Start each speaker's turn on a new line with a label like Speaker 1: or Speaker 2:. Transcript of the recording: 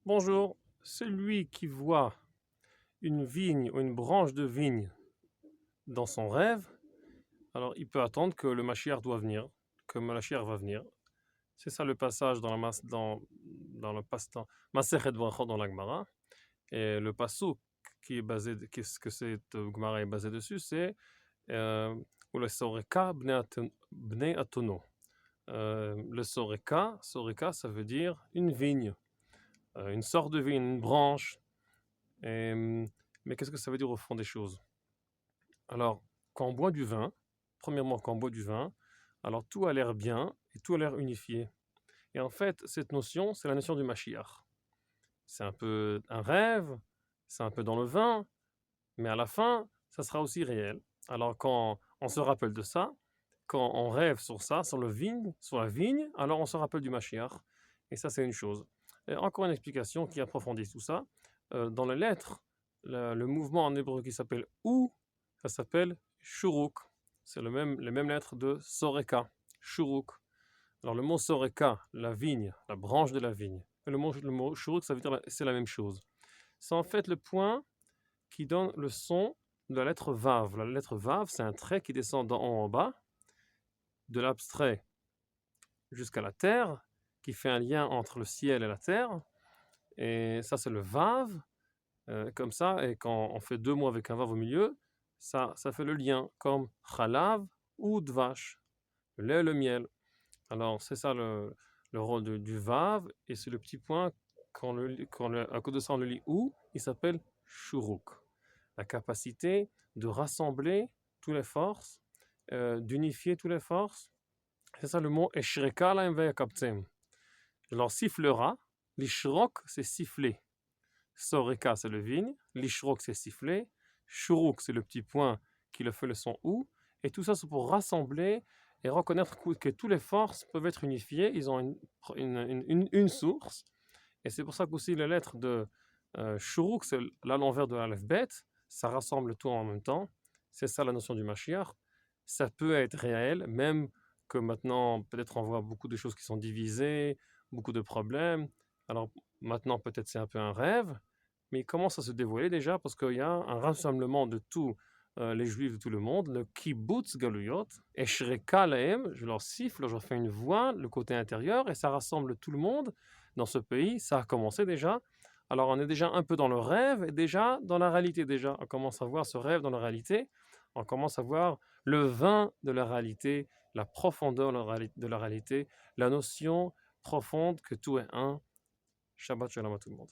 Speaker 1: Bonjour, celui qui voit une vigne ou une branche de vigne dans son rêve, alors il peut attendre que le Mashiach doit venir, que le Mashiach va venir. C'est ça le passage dans le passe-temps, Masechet Brachot dans la Gemara. Et le passouk qui est basé, qu'est-ce que cette Gemara est basée dessus, c'est ou le Soreka Bnei Atono. Le Soreka, ça veut dire une vigne, une sorte de vigne, une branche. Mais qu'est-ce que ça veut dire au fond des choses? Alors, quand on boit du vin, premièrement, quand on boit du vin, alors tout a l'air bien et tout a l'air unifié. Et en fait, cette notion, c'est la notion du Mashiach. C'est un peu un rêve, c'est un peu dans le vin, mais à la fin, ça sera aussi réel. Alors, quand on se rappelle de ça, quand on rêve sur ça, sur la vigne, alors on se rappelle du Mashiach. Et ça, c'est une chose. Et encore une explication qui approfondit tout ça. Dans les lettres, le mouvement en hébreu qui s'appelle ou, ça s'appelle shuruk. C'est les mêmes lettres de soreka, shuruk. Alors le mot soreka, la vigne, la branche de la vigne. Et le mot shuruk, ça veut dire c'est la même chose. C'est en fait le point qui donne le son de la lettre vav. La lettre vav, c'est un trait qui descend d'en haut en bas, de l'abstrait jusqu'à la terre, qui fait un lien entre le ciel et la terre. Et ça, c'est le vav, comme ça. Et quand on fait deux mots avec un vav au milieu, ça fait le lien, comme chalav ou dvash, le lait et le miel. Alors, c'est ça le rôle du vav, et c'est le petit point, à cause de ça on le lit ou, il s'appelle shuruk. La capacité de rassembler toutes les forces, d'unifier toutes les forces. C'est ça le mot eshreka laim veyakabtzem. Je leur sifflera. L'ishrok, c'est siffler. Soreka, c'est le vigne. L'ishrok, c'est siffler. Shuruk, c'est le petit point qui le fait le son ou. Et tout ça, c'est pour rassembler et reconnaître que toutes les forces peuvent être unifiées. Ils ont une source. Et c'est pour ça qu'aussi les lettres de Shuruk, c'est là l'envers de l'Aleph Bet. Ça rassemble tout en même temps. C'est ça la notion du Mashiach. Ça peut être réel, même que maintenant, peut-être on voit beaucoup de choses qui sont divisées, beaucoup de problèmes. Alors maintenant, peut-être c'est un peu un rêve, mais il commence à se dévoiler déjà parce qu'il y a un rassemblement de tous les juifs de tout le monde, le kibbutz galuyot, et shreka lahem, je leur siffle, je leur fais une voix, le côté intérieur, et ça rassemble tout le monde dans ce pays. Ça a commencé déjà. Alors on est déjà un peu dans le rêve et déjà dans la réalité déjà. On commence à voir ce rêve dans la réalité. On commence à voir le vin de la réalité, la profondeur de la réalité, la notion profonde que tout est un. Shabbat shalom à tout le monde.